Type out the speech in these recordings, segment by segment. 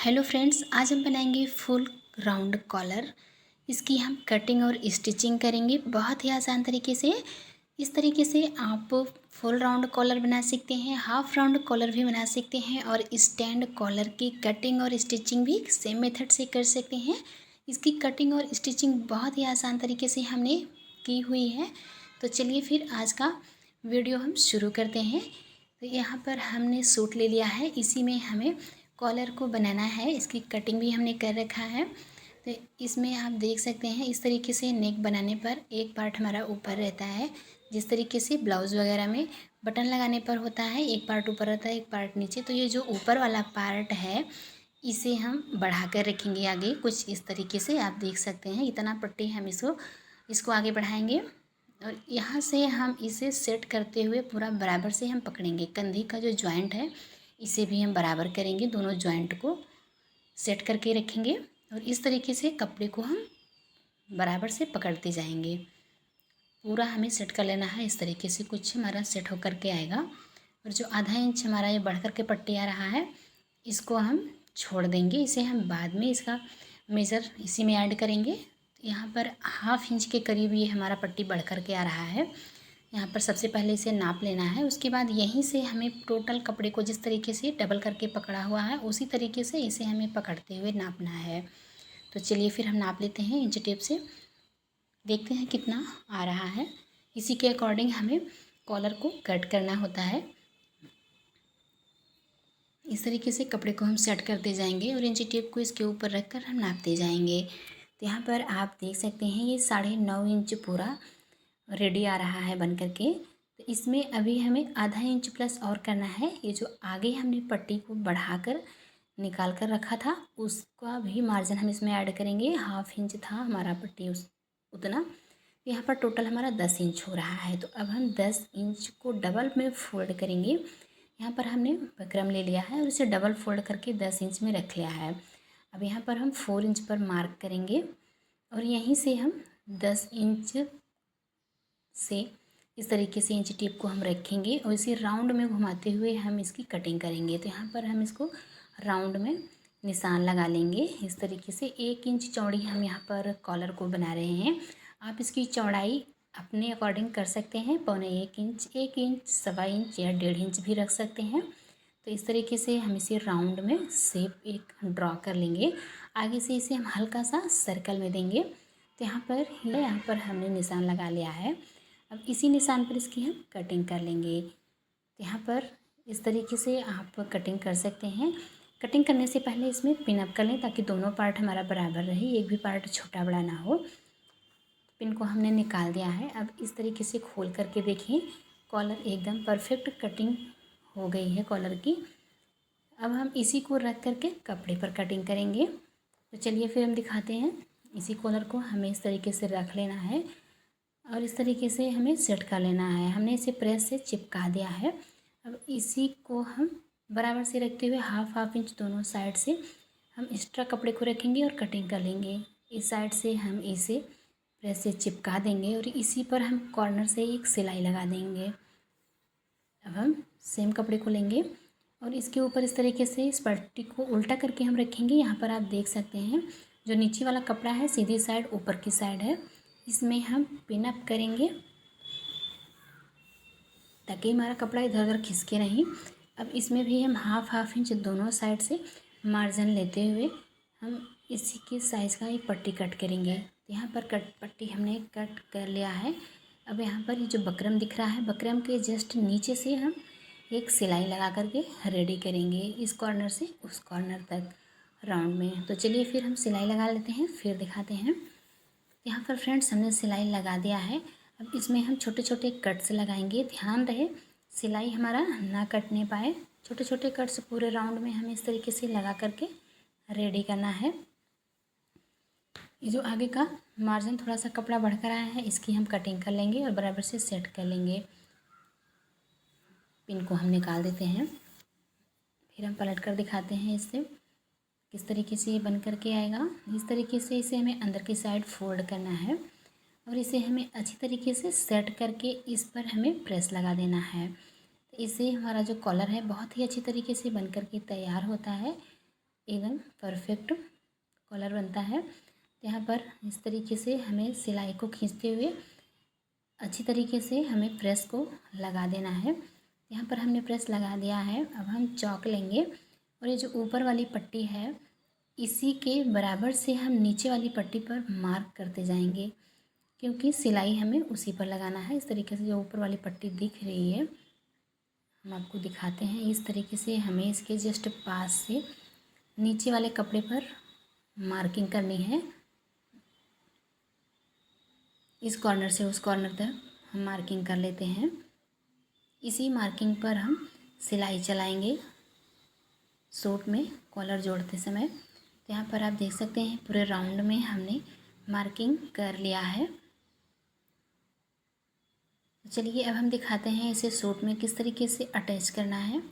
Hello friends, आज हम बनाएंगे फुल राउंड कॉलर। इसकी हम कटिंग और स्टिचिंग करेंगे बहुत ही आसान तरीके से। इस तरीके से आप फुल राउंड कॉलर बना सकते हैं, हाफ राउंड कॉलर भी बना सकते हैं और स्टैंड कॉलर की कटिंग और स्टिचिंग भी सेम मेथड से कर सकते हैं। इसकी कटिंग और स्टिचिंग बहुत ही आसान तरीके से हमने की हुई है। तो चलिए फिर आज का वीडियो हम शुरू करते हैं। तो यहाँ पर हमने सूट ले लिया है, इसी में हमें कॉलर को बनाना है। इसकी कटिंग भी हमने कर रखा है। तो इसमें आप देख सकते हैं इस तरीके से नेक बनाने पर एक पार्ट हमारा ऊपर रहता है। जिस तरीके से ब्लाउज़ वगैरह में बटन लगाने पर होता है, एक पार्ट ऊपर रहता है एक पार्ट नीचे। तो ये जो ऊपर वाला पार्ट है इसे हम बढ़ा कर रखेंगे आगे, कुछ इस तरीके से आप देख सकते हैं। इतना पट्टी हम इसको आगे बढ़ाएंगे और यहाँ से हम इसे सेट करते हुए पूरा बराबर से हम पकड़ेंगे। कंधे का जो जॉइंट है इसे भी हम बराबर करेंगे, दोनों जॉइंट को सेट करके रखेंगे और इस तरीके से कपड़े को हम बराबर से पकड़ते जाएंगे। पूरा हमें सेट कर लेना है। इस तरीके से कुछ हमारा सेट होकर के आएगा और जो आधा इंच हमारा ये बढ़ कर के पट्टी आ रहा है इसको हम छोड़ देंगे। इसे हम बाद में इसका मेज़र इसी में ऐड करेंगे। यहाँ पर हाफ इंच के करीब ये हमारा पट्टी बढ़ कर के आ रहा है। यहाँ पर सबसे पहले इसे नाप लेना है, उसके बाद यहीं से हमें टोटल कपड़े को जिस तरीके से डबल करके पकड़ा हुआ है उसी तरीके से इसे हमें पकड़ते हुए नापना है। तो चलिए फिर हम नाप लेते हैं इंच टेप से, देखते हैं कितना आ रहा है। इसी के अकॉर्डिंग हमें कॉलर को कट करना होता है। इस तरीके से कपड़े को हम सेट करते जाएंगे और इंची टेप को इसके ऊपर रख कर हम नापते जाएंगे। तो यहाँ पर आप देख सकते हैं ये 9.5 इंच पूरा रेडी आ रहा है बन करके। तो इसमें अभी हमें आधा इंच प्लस और करना है। ये जो आगे हमने पट्टी को बढ़ाकर निकाल कर रखा था उसका भी मार्जिन हम इसमें ऐड करेंगे। हाफ इंच था हमारा पट्टी उतना, तो यहाँ पर टोटल हमारा 10 इंच हो रहा है। तो अब हम 10 इंच को डबल में फोल्ड करेंगे। यहाँ पर हमने बकरम ले लिया है और इसे डबल फोल्ड करके 10 इंच में रख लिया है। अब यहाँ पर हम 4 इंच पर मार्क करेंगे और यहीं से हम 10 इंच से इस तरीके से इंच टेप को हम रखेंगे और इसे राउंड में घुमाते हुए हम इसकी कटिंग करेंगे। तो यहाँ पर हम इसको राउंड में निशान लगा लेंगे। इस तरीके से 1 इंच चौड़ी हम यहाँ पर कॉलर को बना रहे हैं। आप इसकी चौड़ाई अपने अकॉर्डिंग कर सकते हैं, 1.25 इंच, 1 इंच, 1.25 इंच या 1.5 इंच भी रख सकते हैं। तो इस तरीके से हम इसे राउंड में शेप एक ड्रॉ कर लेंगे। आगे से इसे हम हल्का सा सर्कल में देंगे। तो यहाँ पर हमने निशान लगा लिया है। अब इसी निशान पर इसकी हम कटिंग कर लेंगे। तो यहाँ पर इस तरीके से आप कटिंग कर सकते हैं। कटिंग करने से पहले इसमें पिन अप कर लें ताकि दोनों पार्ट हमारा बराबर रहे, एक भी पार्ट छोटा बड़ा ना हो। पिन को हमने निकाल दिया है। अब इस तरीके से खोल करके देखिए कॉलर एकदम परफेक्ट कटिंग हो गई है कॉलर की। अब हम इसी को रख करके कपड़े पर कटिंग करेंगे। तो चलिए फिर हम दिखाते हैं। इसी कॉलर को हमें इस तरीके से रख लेना है और इस तरीके से हमें सेट कर लेना है। हमने इसे प्रेस से चिपका दिया है। अब इसी को हम बराबर से रखते हुए हाफ इंच दोनों साइड से हम एक्स्ट्रा कपड़े को रखेंगे और कटिंग कर लेंगे। इस साइड से हम इसे प्रेस से चिपका देंगे और इसी पर हम कॉर्नर से एक सिलाई लगा देंगे। अब हम सेम कपड़े को लेंगे और इसके ऊपर इस तरीके से इस पट्टी को उल्टा करके हम रखेंगे। यहाँ पर आप देख सकते हैं जो नीचे वाला कपड़ा है सीधी साइड ऊपर की साइड है, इसमें हम पिन अप करेंगे ताकि हमारा कपड़ा इधर उधर खिसके नहीं। अब इसमें भी हम हाफ इंच दोनों साइड से मार्जिन लेते हुए हम इसी के साइज़ का एक पट्टी कट करेंगे। तो यहाँ पर पट्टी हमने कट कर लिया है। अब यहाँ पर ये जो बकरम दिख रहा है, बकरम के जस्ट नीचे से हम एक सिलाई लगा करके रेडी करेंगे, इस कॉर्नर से उस कॉर्नर तक राउंड में। तो चलिए फिर हम सिलाई लगा लेते हैं, फिर दिखाते हैं। यहाँ पर फ्रेंड्स हमने सिलाई लगा दिया है। अब इसमें हम छोटे छोटे कट्स लगाएंगे। ध्यान रहे सिलाई हमारा ना कटने पाए। छोटे छोटे कट्स पूरे राउंड में हमें इस तरीके से लगा करके रेडी करना है। ये जो आगे का मार्जिन थोड़ा सा कपड़ा बढ़कर आया है इसकी हम कटिंग कर लेंगे और बराबर से सेट कर लेंगे। पिन को हम निकाल देते हैं, फिर हम पलट कर दिखाते हैं इससे किस तरीके से ये बन करके आएगा। इस तरीके से इसे हमें अंदर की साइड फोल्ड करना है और इसे हमें अच्छी तरीके से सेट करके इस पर हमें प्रेस लगा देना है। तो इससे हमारा जो कॉलर है बहुत ही अच्छी तरीके से बन करके तैयार होता है। एकदम परफेक्ट कॉलर बनता है। यहाँ पर इस तरीके से हमें सिलाई को खींचते हुए अच्छी तरीके से हमें प्रेस को लगा देना है। यहाँ पर हमने प्रेस लगा दिया है। अब हम चॉक लेंगे और ये जो ऊपर वाली पट्टी है इसी के बराबर से हम नीचे वाली पट्टी पर मार्क करते जाएंगे, क्योंकि सिलाई हमें उसी पर लगाना है। इस तरीके से जो ऊपर वाली पट्टी दिख रही है हम आपको दिखाते हैं। इस तरीके से हमें इसके जस्ट पास से नीचे वाले कपड़े पर मार्किंग करनी है। इस कॉर्नर से उस कॉर्नर तक हम मार्किंग कर लेते हैं। इसी मार्किंग पर हम सिलाई चलाएंगे सूट में कॉलर जोड़ते समय। तो यहाँ पर आप देख सकते हैं पूरे राउंड में हमने मार्किंग कर लिया है। चलिए अब हम दिखाते हैं इसे सूट में किस तरीके से अटैच करना है।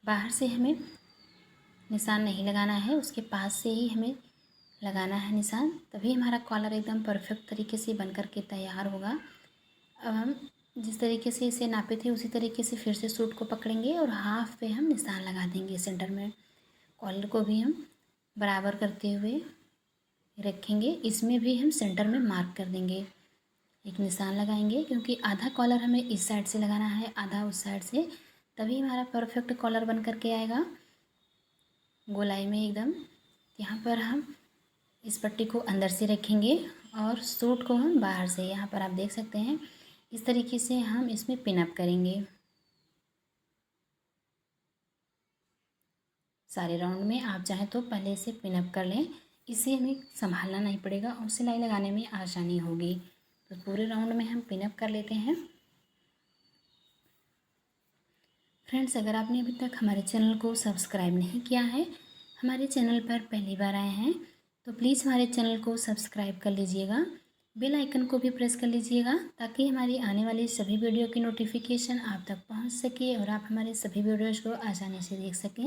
बाहर से हमें निशान नहीं लगाना है, उसके पास से ही हमें लगाना है निशान, तभी हमारा कॉलर एकदम परफेक्ट तरीके से बन कर के तैयार होगा। अब हम जिस तरीके से इसे नापे थे उसी तरीके से फिर से सूट को पकड़ेंगे और हाफ पे हम निशान लगा देंगे सेंटर में। कॉलर को भी हम बराबर करते हुए रखेंगे, इसमें भी हम सेंटर में मार्क कर देंगे, एक निशान लगाएंगे, क्योंकि आधा कॉलर हमें इस साइड से लगाना है आधा उस साइड से, तभी हमारा परफेक्ट कॉलर बन कर के आएगा गोलाई में एकदम। यहाँ पर हम इस पट्टी को अंदर से रखेंगे और सूट को हम बाहर से, यहाँ पर आप देख सकते हैं इस तरीके से हम इसमें पिनअप करेंगे। सारे राउंड में आप चाहें तो पहले से पिनअप कर लें, इससे हमें संभालना नहीं पड़ेगा और सिलाई लगाने में आसानी होगी। तो पूरे राउंड में हम पिनअप कर लेते हैं। फ्रेंड्स, अगर आपने अभी तक हमारे चैनल को सब्सक्राइब नहीं किया है, हमारे चैनल पर पहली बार आए हैं तो प्लीज़ हमारे चैनल को सब्सक्राइब कर लीजिएगा, बेल आइकन को भी प्रेस कर लीजिएगा, ताकि हमारी आने वाली सभी वीडियो की नोटिफिकेशन आप तक पहुंच सके और आप हमारे सभी वीडियोज़ को आसानी से देख सकें।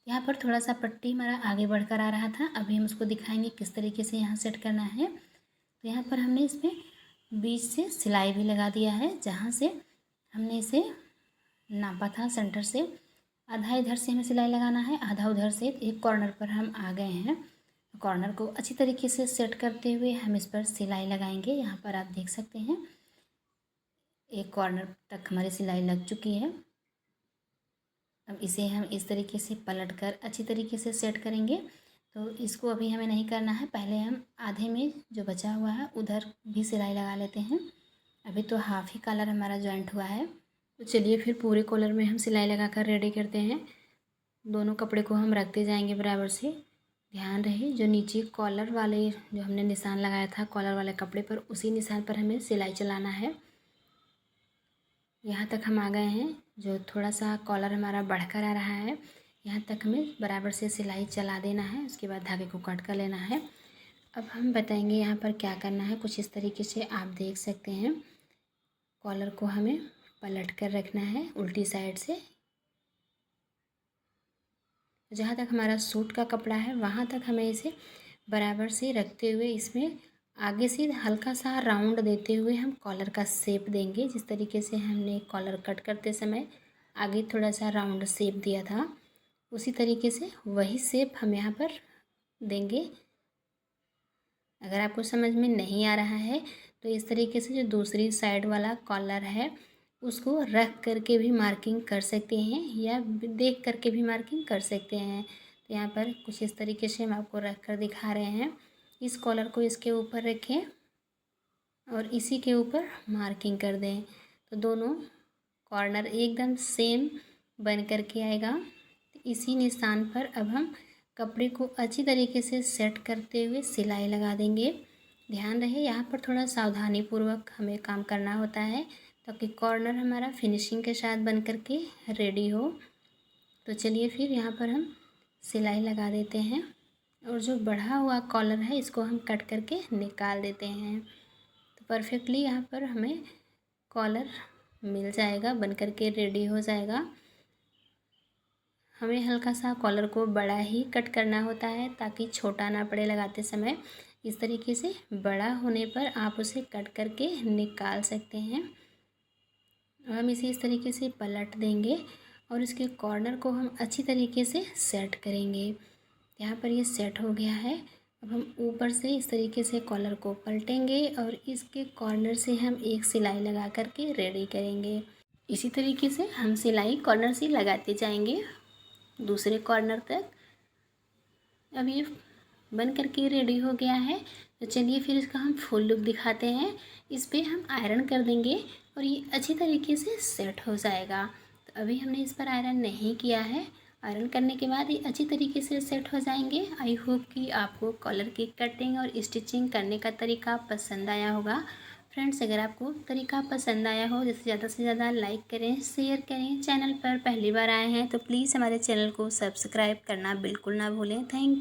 यहाँ पर थोड़ा सा पट्टी हमारा आगे बढ़कर आ रहा था, अभी हम उसको दिखाएंगे किस तरीके से यहाँ सेट करना है। तो यहाँ पर हमने इसमें बीच से सिलाई भी लगा दिया है, जहाँ से हमने इसे नापा था सेंटर से। आधा इधर से हमें सिलाई लगाना है, आधा उधर से। एक कॉर्नर पर हम आ गए हैं, कॉर्नर को अच्छी तरीके से सेट करते हुए हम इस पर सिलाई लगाएंगे। यहाँ पर आप देख सकते हैं एक कॉर्नर तक हमारी सिलाई लग चुकी है। अब इसे हम इस तरीके से पलट कर अच्छी तरीके से सेट करेंगे। तो इसको अभी हमें नहीं करना है, पहले हम आधे में जो बचा हुआ है उधर भी सिलाई लगा लेते हैं। अभी तो हाफ ही कॉलर हमारा जॉइंट हुआ है, तो चलिए फिर पूरे कॉलर में हम सिलाई लगा कर रेडी करते हैं। दोनों कपड़े को हम रखते जाएंगे बराबर से। ध्यान रहे जो नीचे कॉलर वाले जो हमने निशान लगाया था कॉलर वाले कपड़े पर, उसी निशान पर हमें सिलाई चलाना है। यहाँ तक हम आ गए हैं, जो थोड़ा सा कॉलर हमारा बढ़कर आ रहा है यहाँ तक हमें बराबर से सिलाई चला देना है। उसके बाद धागे को कट कर लेना है। अब हम बताएंगे यहाँ पर क्या करना है। कुछ इस तरीके से आप देख सकते हैं, कॉलर को हमें पलट कर रखना है उल्टी साइड से। जहाँ तक हमारा सूट का कपड़ा है वहाँ तक हमें इसे बराबर से रखते हुए इसमें आगे से हल्का सा राउंड देते हुए हम कॉलर का शेप देंगे। जिस तरीके से हमने कॉलर कट करते समय आगे थोड़ा सा राउंड शेप दिया था, उसी तरीके से वही शेप हम यहाँ पर देंगे। अगर आपको समझ में नहीं आ रहा है तो इस तरीके से जो दूसरी साइड वाला कॉलर है उसको रख करके भी मार्किंग कर सकते हैं या देख करके भी मार्किंग कर सकते हैं। तो यहाँ पर कुछ इस तरीके से हम आपको रख कर दिखा रहे हैं। इस कॉलर को इसके ऊपर रखें और इसी के ऊपर मार्किंग कर दें, तो दोनों कॉर्नर एकदम सेम बन कर के आएगा। इसी निशान पर अब हम कपड़े को अच्छी तरीके से सेट करते हुए सिलाई लगा देंगे। ध्यान रहे यहाँ पर थोड़ा सावधानी पूर्वक हमें काम करना होता है, ताकि कॉर्नर हमारा फिनिशिंग के साथ बन कर के रेडी हो। तो चलिए फिर यहाँ पर हम सिलाई लगा देते हैं और जो बढ़ा हुआ कॉलर है इसको हम कट करके निकाल देते हैं। तो परफेक्टली यहाँ पर हमें कॉलर मिल जाएगा, बन कर के रेडी हो जाएगा। हमें हल्का सा कॉलर को बड़ा ही कट करना होता है ताकि छोटा ना पड़े लगाते समय। इस तरीके से बड़ा होने पर आप उसे कट करके निकाल सकते हैं। हम इसे इस तरीके से पलट देंगे और इसके कॉर्नर को हम अच्छी तरीके से सेट करेंगे। यहाँ पर ये सेट हो गया है। अब हम ऊपर से इस तरीके से कॉलर को पलटेंगे और इसके कॉर्नर से हम एक सिलाई लगा करके रेडी करेंगे। इसी तरीके से हम सिलाई कॉर्नर से लगाते जाएंगे दूसरे कॉर्नर तक। अब ये बन करके रेडी हो गया है। तो चलिए फिर इसका हम फुल लुक दिखाते हैं। इस पर हम आयरन कर देंगे और ये अच्छी तरीके से सेट हो जाएगा। तो अभी हमने इस पर आयरन नहीं किया है। आयरन करने के बाद ये अच्छी तरीके से सेट हो जाएंगे। आई होप कि आपको कॉलर की कटिंग और स्टिचिंग करने का तरीका पसंद आया होगा। फ्रेंड्स, अगर आपको तरीका पसंद आया हो जैसे ज़्यादा से ज़्यादा लाइक करें, शेयर करें। चैनल पर पहली बार आए हैं तो प्लीज़ हमारे चैनल को सब्सक्राइब करना बिल्कुल ना भूलें। थैंक